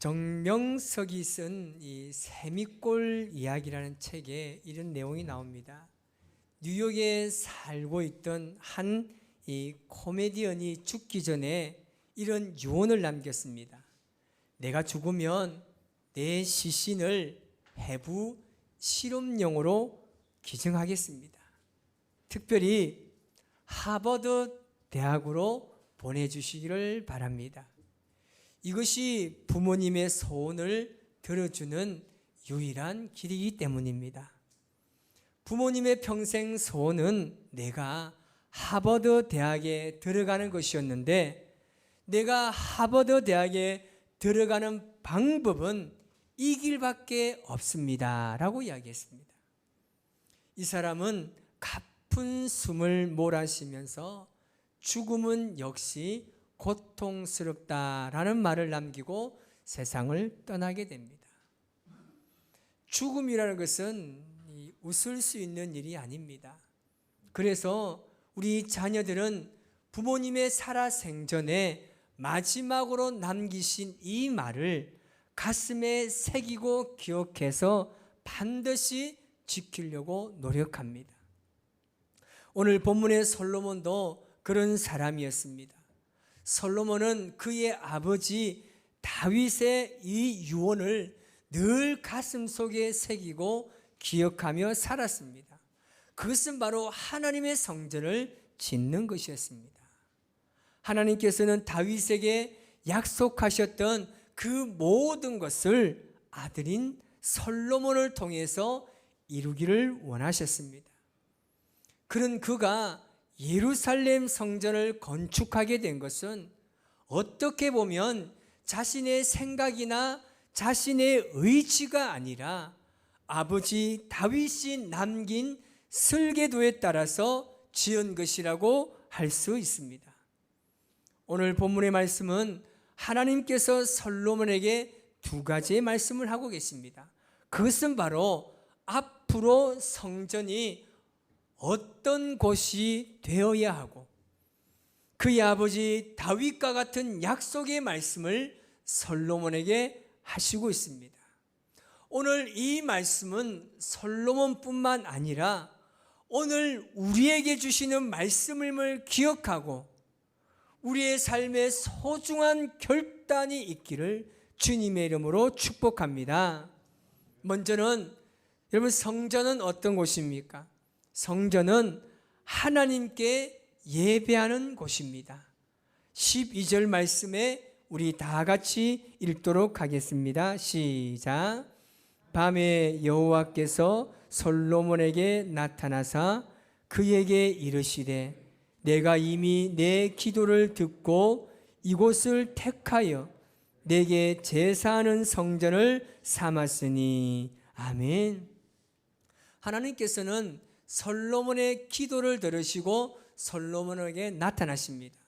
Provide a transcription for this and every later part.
정명석이 쓴 이 세미골 이야기라는 책에 이런 내용이 나옵니다. 뉴욕에 살고 있던 한 이 코미디언이 죽기 전에 이런 유언을 남겼습니다. 내가 죽으면 내 시신을 해부 실험용으로 기증하겠습니다. 특별히 하버드 대학으로 보내주시기를 바랍니다. 이것이 부모님의 소원을 들어주는 유일한 길이기 때문입니다. 부모님의 평생 소원은 내가 하버드 대학에 들어가는 것이었는데, 내가 하버드 대학에 들어가는 방법은 이 길밖에 없습니다 라고 이야기했습니다. 이 사람은 가쁜 숨을 몰아쉬면서 죽음은 역시 고통스럽다라는 말을 남기고 세상을 떠나게 됩니다. 죽음이라는 것은 웃을 수 있는 일이 아닙니다. 그래서 우리 자녀들은 부모님의 살아생전에 마지막으로 남기신 이 말을 가슴에 새기고 기억해서 반드시 지키려고 노력합니다. 오늘 본문의 솔로몬도 그런 사람이었습니다. 솔로몬은 그의 아버지 다윗의 이 유언을 늘 가슴속에 새기고 기억하며 살았습니다. 그것은 바로 하나님의 성전을 짓는 것이었습니다. 하나님께서는 다윗에게 약속하셨던 그 모든 것을 아들인 솔로몬을 통해서 이루기를 원하셨습니다. 그런 그가 예루살렘 성전을 건축하게 된 것은 어떻게 보면 자신의 생각이나 자신의 의지가 아니라 아버지 다윗이 남긴 설계도에 따라서 지은 것이라고 할 수 있습니다. 오늘 본문의 말씀은 하나님께서 솔로몬에게 두 가지의 말씀을 하고 계십니다. 그것은 바로 앞으로 성전이 어떤 곳이 되어야 하고, 그의 아버지 다윗과 같은 약속의 말씀을 솔로몬에게 하시고 있습니다. 오늘 이 말씀은 솔로몬뿐만 아니라 오늘 우리에게 주시는 말씀을 기억하고 우리의 삶에 소중한 결단이 있기를 주님의 이름으로 축복합니다. 먼저는 여러분, 성전은 어떤 곳입니까? 성전은 하나님께 예배하는 곳입니다. 12절 말씀에 우리 다 같이 읽도록 하겠습니다. 시작. 밤에 여호와께서 솔로몬에게 나타나사 그에게 이르시되 내가 이미 내 기도를 듣고 이곳을 택하여 내게 제사하는 성전을 삼았으니. 아멘. 하나님께서는 솔로몬의 기도를 들으시고 솔로몬에게 나타나십니다.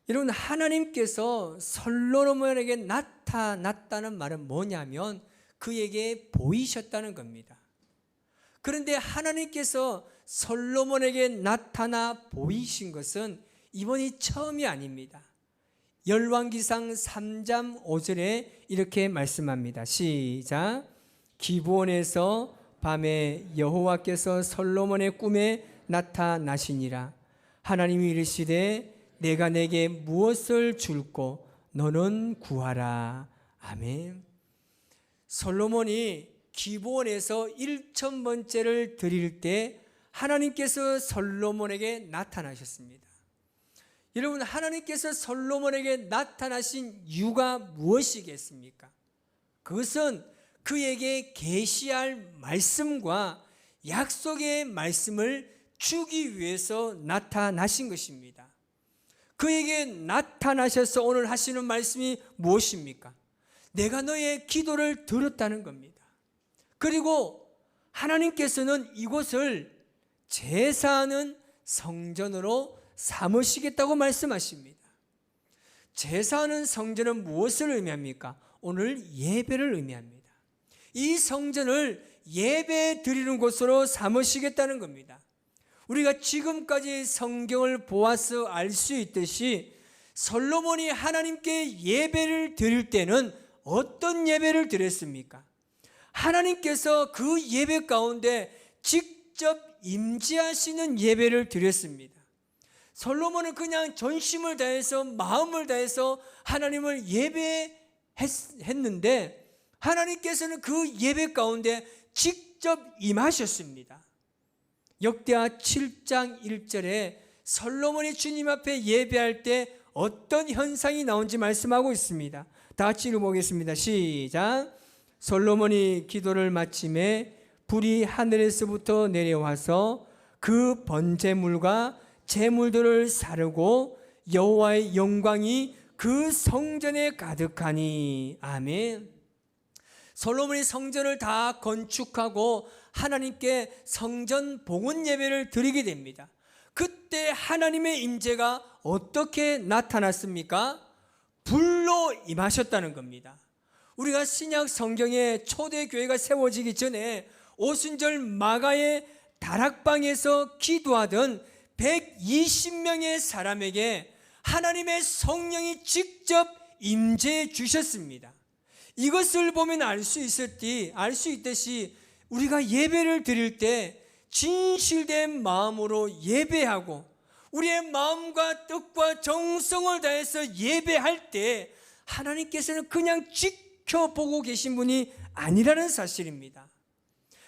여러분, 하나님께서 솔로몬에게 나타났다는 말은 뭐냐면 그에게 보이셨다는 겁니다. 그런데 하나님께서 솔로몬에게 나타나 보이신 것은 이번이 처음이 아닙니다. 열왕기상 3장 5절에 이렇게 말씀합니다. 시작. 기브온에서 밤에 여호와께서 솔로몬의 꿈에 나타나시니라. 하나님이 이르시되 내가 내게 무엇을 줄고 너는 구하라. 아멘. 솔로몬이 기브온에서 1000번째를 드릴 때 하나님께서 솔로몬에게 나타나셨습니다. 여러분, 하나님께서 솔로몬에게 나타나신 이유가 무엇이겠습니까? 그것은 그에게 계시할 말씀과 약속의 말씀을 주기 위해서 나타나신 것입니다. 그에게 나타나셔서 오늘 하시는 말씀이 무엇입니까? 내가 너의 기도를 들었다는 겁니다. 그리고 하나님께서는 이곳을 제사하는 성전으로 삼으시겠다고 말씀하십니다. 제사하는 성전은 무엇을 의미합니까? 오늘 예배를 의미합니다. 이 성전을 예배 드리는 곳으로 삼으시겠다는 겁니다. 우리가 지금까지 성경을 보아서 알 수 있듯이 솔로몬이 하나님께 예배를 드릴 때는 어떤 예배를 드렸습니까? 하나님께서 그 예배 가운데 직접 임재하시는 예배를 드렸습니다. 솔로몬은 그냥 전심을 다해서 마음을 다해서 하나님을 예배했는데 하나님께서는 그 예배 가운데 직접 임하셨습니다. 역대하 7장 1절에 솔로몬이 주님 앞에 예배할 때 어떤 현상이 나온지 말씀하고 있습니다. 다 같이 읽어보겠습니다. 시작. 솔로몬이 기도를 마침에 불이 하늘에서부터 내려와서 그 번제물과 제물들을 사르고 여호와의 영광이 그 성전에 가득하니. 아멘. 솔로몬이 성전을 다 건축하고 하나님께 성전 봉헌 예배를 드리게 됩니다. 그때 하나님의 임재가 어떻게 나타났습니까? 불로 임하셨다는 겁니다. 우리가 신약 성경에 초대교회가 세워지기 전에 오순절 마가의 다락방에서 기도하던 120명의 사람에게 하나님의 성령이 직접 임재해 주셨습니다. 이것을 보면 알 수 있듯이 우리가 예배를 드릴 때 진실된 마음으로 예배하고 우리의 마음과 뜻과 정성을 다해서 예배할 때 하나님께서는 그냥 지켜보고 계신 분이 아니라는 사실입니다.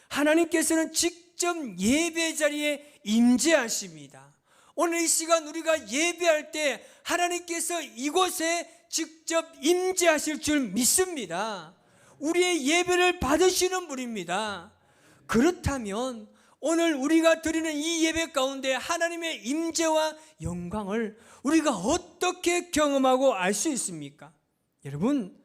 하나님께서는 직접 예배 자리에 임재하십니다. 오늘 이 시간 우리가 예배할 때 하나님께서 이곳에 직접 임재하실 줄 믿습니다. 우리의 예배를 받으시는 분입니다. 그렇다면 오늘 우리가 드리는 이 예배 가운데 하나님의 임재와 영광을 우리가 어떻게 경험하고 알 수 있습니까? 여러분,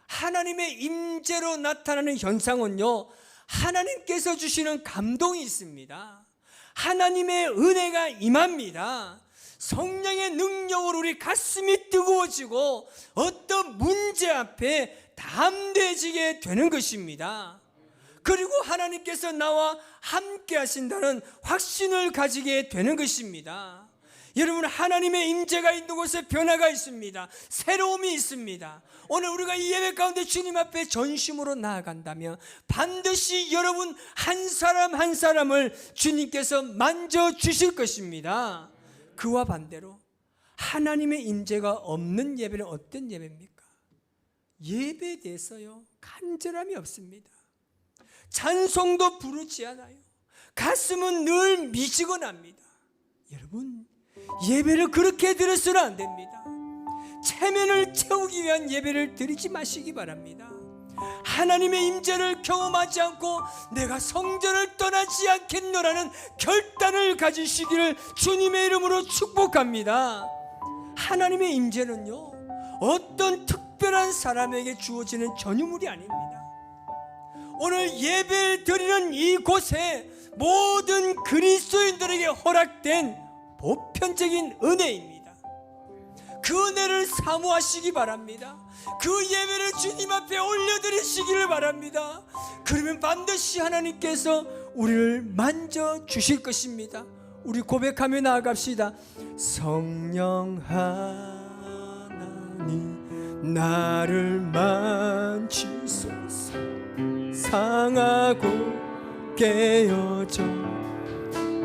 하나님의 임재로 나타나는 현상은요, 하나님께서 주시는 감동이 있습니다. 하나님의 은혜가 임합니다. 성령의 능력으로 우리 가슴이 뜨거워지고 어떤 문제 앞에 담대해지게 되는 것입니다. 그리고 하나님께서 나와 함께 하신다는 확신을 가지게 되는 것입니다. 여러분, 하나님의 임재가 있는 곳에 변화가 있습니다. 새로움이 있습니다. 오늘 우리가 이 예배 가운데 주님 앞에 전심으로 나아간다면 반드시 여러분 한 사람 한 사람을 주님께서 만져주실 것입니다. 그와 반대로 하나님의 임재가 없는 예배는 어떤 예배입니까? 예배에 대해서요, 간절함이 없습니다. 찬송도 부르지 않아요. 가슴은 늘 미지근합니다. 여러분, 예배를 그렇게 드려서는 안 됩니다. 체면을 채우기 위한 예배를 드리지 마시기 바랍니다. 하나님의 임재를 경험하지 않고 내가 성전을 떠나지 않겠노라는 결단을 가지시기를 주님의 이름으로 축복합니다. 하나님의 임재는요, 어떤 특별한 사람에게 주어지는 전유물이 아닙니다. 오늘 예배를 드리는 이곳에 모든 그리스도인들에게 허락된 보편적인 은혜입니다. 그 은혜를 사모하시기 바랍니다. 그 예배를 주님 앞에 올려드리시기를 바랍니다. 그러면 반드시 하나님께서 우리를 만져주실 것입니다. 우리 고백하며 나아갑시다. 성령 하나님 나를 만지소서. 상하고 깨어져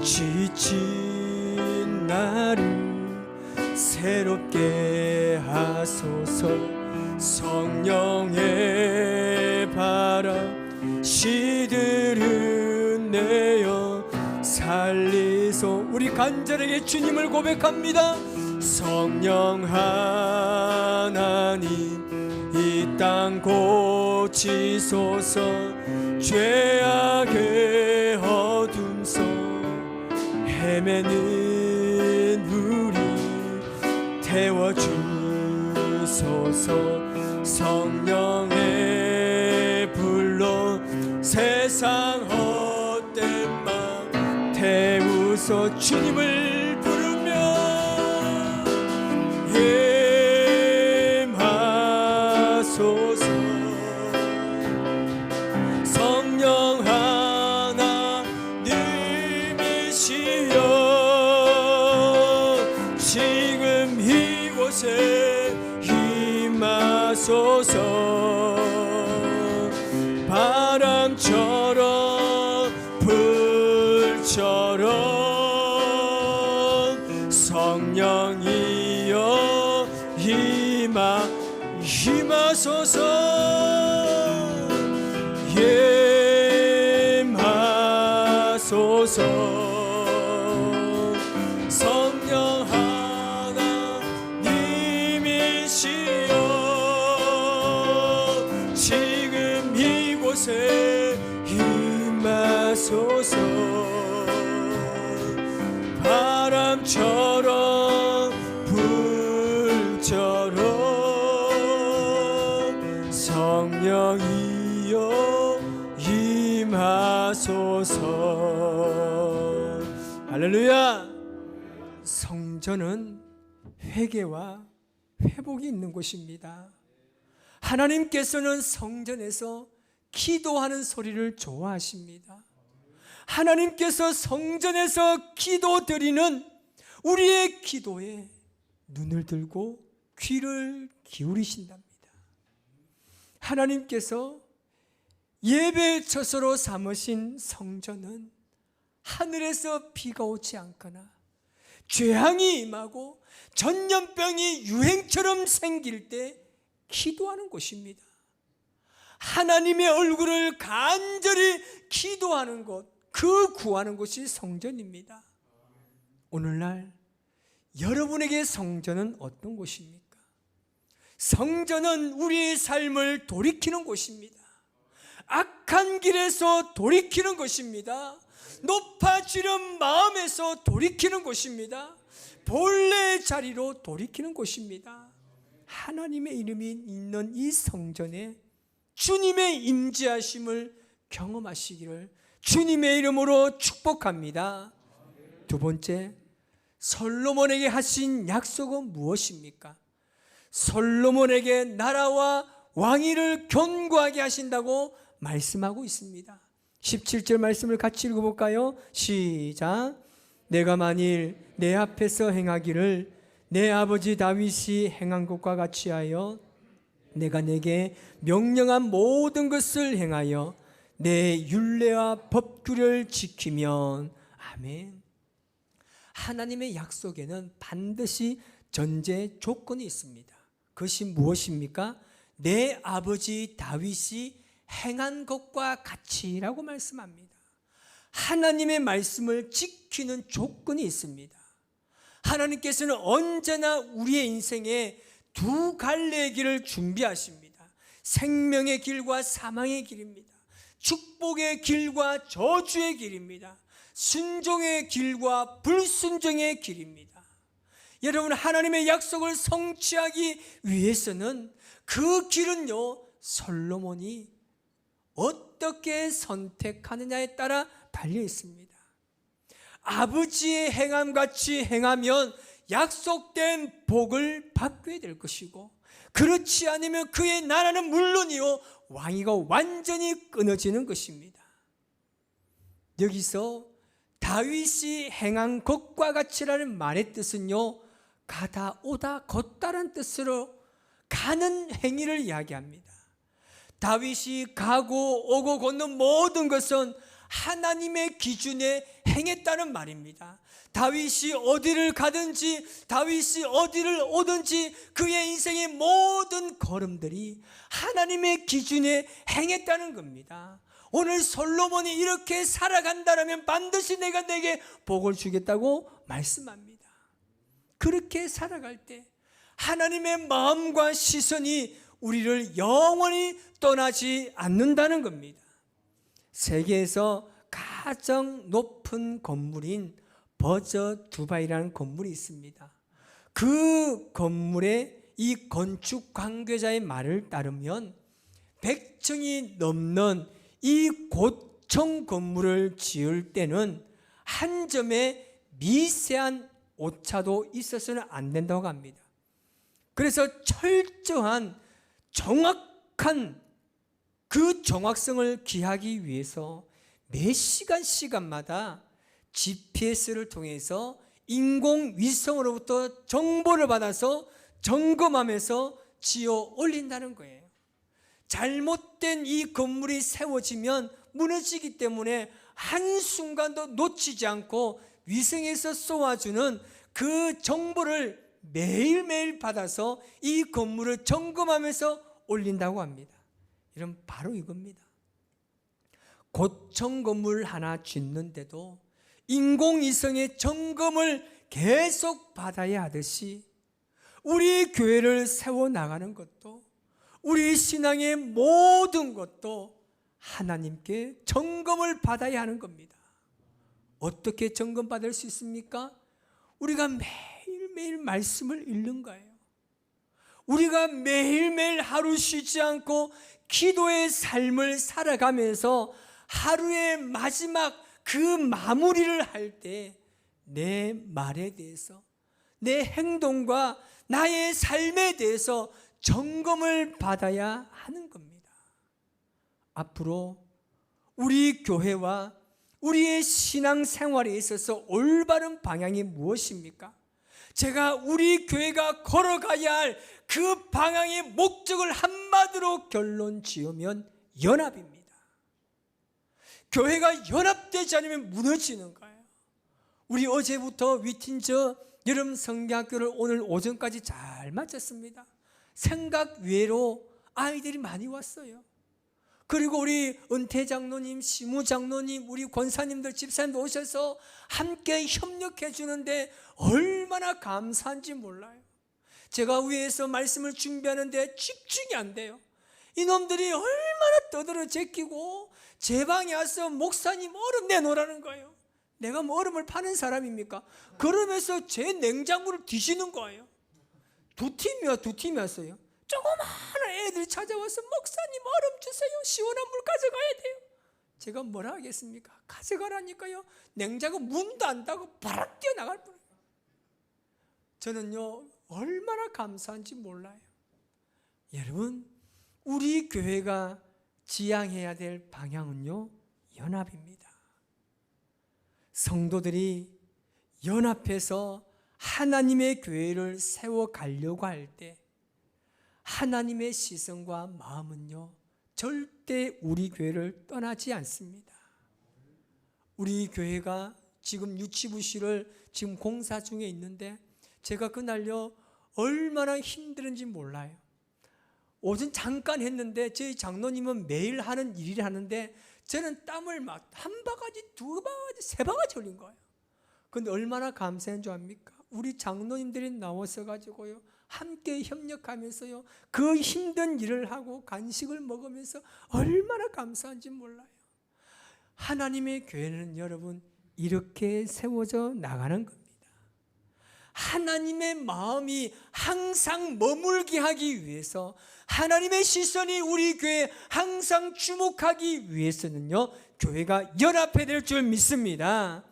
지친 나를 새롭게 하소서. 성령의 바람 시들은 내어 살리소. 우리 간절하게 주님을 고백합니다. 성령 하나님 이 땅 고치소서. 죄악의 어둠 속 헤매는 우리 태워주소서. 성령의 불로 세상 헛된 맘 태우소. 주님을 부르며 임하소서. 성령 하나님이시여 지금 이곳에 바람처럼 불처럼 성령이여 임하소서. 임하소서. 성령 하나님이시여 지금 이곳에 임하소서. 바람처럼 불처럼 성령이여 임하소서. 할렐루야. 성전은 회개와 회복이 있는 곳입니다. 하나님께서는 성전에서 기도하는 소리를 좋아하십니다. 하나님께서 성전에서 기도드리는 우리의 기도에 눈을 들고 귀를 기울이신답니다. 하나님께서 예배 처소로 삼으신 성전은 하늘에서 비가 오지 않거나 죄앙이 임하고 전염병이 유행처럼 생길 때 기도하는 곳입니다. 하나님의 얼굴을 간절히 기도하는 곳, 그 구하는 곳이 성전입니다. 오늘날 여러분에게 성전은 어떤 곳입니까? 성전은 우리의 삶을 돌이키는 곳입니다. 악한 길에서 돌이키는 것입니다. 높아지는 마음에서 돌이키는 곳입니다. 본래의 자리로 돌이키는 곳입니다. 하나님의 이름이 있는 이 성전에 주님의 임재하심을 경험하시기를 주님의 이름으로 축복합니다. 두 번째, 솔로몬에게 하신 약속은 무엇입니까? 솔로몬에게 나라와 왕위를 견고하게 하신다고 말씀하고 있습니다. 17절 말씀을 같이 읽어볼까요? 시작. 내가 만일 내 앞에서 행하기를 내 아버지 다윗이 행한 것과 같이 하여 내가 내게 명령한 모든 것을 행하여 내 율례와 법규를 지키면. 아멘. 하나님의 약속에는 반드시 전제 조건이 있습니다. 그것이 무엇입니까? 내 아버지 다윗이 행한 것과 같이라고 말씀합니다. 하나님의 말씀을 지키는 조건이 있습니다. 하나님께서는 언제나 우리의 인생에 두 갈래의 길을 준비하십니다. 생명의 길과 사망의 길입니다. 축복의 길과 저주의 길입니다. 순종의 길과 불순종의 길입니다. 여러분, 하나님의 약속을 성취하기 위해서는 그 길은요, 솔로몬이 어떻게 선택하느냐에 따라 달려 있습니다. 아버지의 행함같이 행하면 약속된 복을 받게 될 것이고, 그렇지 않으면 그의 나라는 물론이요 왕위가 완전히 끊어지는 것입니다. 여기서 다윗이 행한 것과 같이라는 말의 뜻은요, 가다 오다 걷다란 뜻으로 가는 행위를 이야기합니다. 다윗이 가고 오고 걷는 모든 것은 하나님의 기준에 행했다는 말입니다. 다윗이 어디를 가든지, 다윗이 어디를 오든지 그의 인생의 모든 걸음들이 하나님의 기준에 행했다는 겁니다. 오늘 솔로몬이 이렇게 살아간다면 반드시 내가 내게 복을 주겠다고 말씀합니다. 그렇게 살아갈 때 하나님의 마음과 시선이 우리를 영원히 떠나지 않는다는 겁니다. 세계에서 가장 높은 건물인 버저 두바이라는 건물이 있습니다. 그 건물의 이 건축 관계자의 말을 따르면 100층이 넘는 이 고층 건물을 지을 때는 한 점의 미세한 오차도 있어서는 안 된다고 합니다. 그래서 철저한 정확한 그 정확성을 기하기 위해서 매 시간마다 GPS를 통해서 인공위성으로부터 정보를 받아서 점검하면서 지어 올린다는 거예요. 잘못된 이 건물이 세워지면 무너지기 때문에 한순간도 놓치지 않고 위성에서 쏘아주는 그 정보를 매일매일 받아서 이 건물을 점검하면서 올린다고 합니다. 이런 바로 이겁니다. 고층 건물 하나 짓는데도 인공위성의 점검을 계속 받아야 하듯이 우리 교회를 세워나가는 것도, 우리 신앙의 모든 것도 하나님께 점검을 받아야 하는 겁니다. 어떻게 점검받을 수 있습니까? 우리가 매일매일 말씀을 읽는 거예요. 우리가 매일매일 하루 쉬지 않고 기도의 삶을 살아가면서 하루의 마지막 그 마무리를 할 때 내 말에 대해서, 내 행동과 나의 삶에 대해서 점검을 받아야 하는 겁니다. 앞으로 우리 교회와 우리의 신앙생활에 있어서 올바른 방향이 무엇입니까? 제가 우리 교회가 걸어가야 할 그 방향의 목적을 한마디로 결론 지으면 연합입니다. 교회가 연합되지 않으면 무너지는 거예요. 우리 어제부터 위틴저 여름 성경학교를 오늘 오전까지 잘 마쳤습니다. 생각 외로 아이들이 많이 왔어요. 그리고 우리 은퇴 장로님, 시무 장로님, 우리 권사님들, 집사님들 오셔서 함께 협력해 주는데 얼마나 감사한지 몰라요. 제가 위에서 말씀을 준비하는데 집중이 안 돼요. 이놈들이 얼마나 떠들어 제끼고 제 방에 와서 목사님 얼음 내놓으라는 거예요. 내가 뭐 얼음을 파는 사람입니까? 그러면서 제 냉장고를 뒤지는 거예요. 두 팀이 왔어요. 조그마한 애들이 찾아와서 목사님 얼음 주세요. 시원한 물 가져가야 돼요. 제가 뭐라 하겠습니까? 가져가라니까요. 냉장고 문도 안 닫고 바락 뛰어나갈 뻔해요. 저는요 얼마나 감사한지 몰라요. 여러분, 우리 교회가 지향해야 될 방향은요 연합입니다. 성도들이 연합해서 하나님의 교회를 세워가려고 할 때 하나님의 시선과 마음은요 절대 우리 교회를 떠나지 않습니다. 우리 교회가 지금 유치부실을 지금 공사 중에 있는데 제가 그날요 얼마나 힘들은지 몰라요. 오전 잠깐 했는데 저희 장로님은 매일 하는 일을 하는데 저는 땀을 막 한 바가지, 두 바가지, 세 바가지 흘린 거예요. 그런데 얼마나 감사한 줄 압니까? 우리 장로님들이 나와서 가지고요 함께 협력하면서요 그 힘든 일을 하고 간식을 먹으면서 얼마나 감사한지 몰라요. 하나님의 교회는 여러분 이렇게 세워져 나가는 겁니다. 하나님의 마음이 항상 머물게 하기 위해서, 하나님의 시선이 우리 교회에 항상 주목하기 위해서는요 교회가 연합해야 될 줄 믿습니다.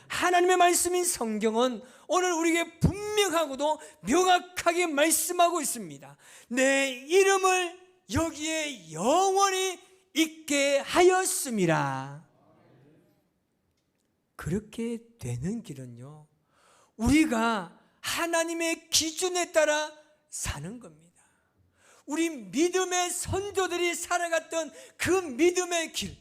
하나님의 말씀인 성경은 오늘 우리에게 분명하고도 명확하게 말씀하고 있습니다. 내 이름을 여기에 영원히 있게 하였습니다. 그렇게 되는 길은요 우리가 하나님의 기준에 따라 사는 겁니다. 우리 믿음의 선조들이 살아갔던 그 믿음의 길,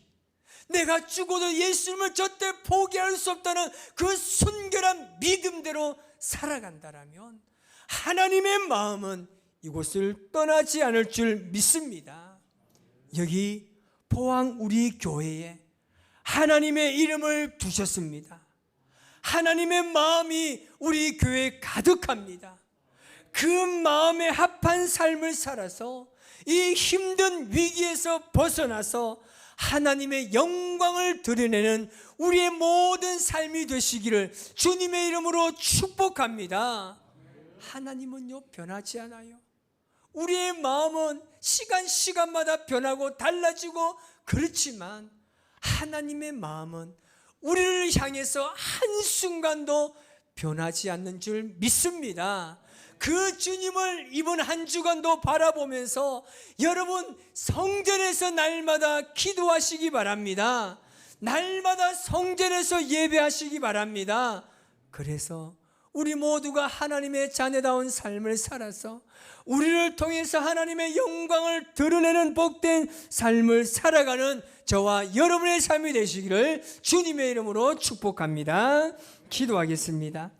내가 죽어도 예수님을 절대 포기할 수 없다는 그 순결한 믿음대로 살아간다라면 하나님의 마음은 이곳을 떠나지 않을 줄 믿습니다. 여기 포항 우리 교회에 하나님의 이름을 두셨습니다. 하나님의 마음이 우리 교회에 가득합니다. 그 마음에 합한 삶을 살아서 이 힘든 위기에서 벗어나서 하나님의 영광을 드러내는 우리의 모든 삶이 되시기를 주님의 이름으로 축복합니다. 하나님은요 변하지 않아요. 우리의 마음은 시간마다 변하고 달라지고 그렇지만 하나님의 마음은 우리를 향해서 한순간도 변하지 않는 줄 믿습니다. 그 주님을 이번 한 주간도 바라보면서 여러분 성전에서 날마다 기도하시기 바랍니다. 날마다 성전에서 예배하시기 바랍니다. 그래서 우리 모두가 하나님의 자녀다운 삶을 살아서 우리를 통해서 하나님의 영광을 드러내는 복된 삶을 살아가는 저와 여러분의 삶이 되시기를 주님의 이름으로 축복합니다. 기도하겠습니다.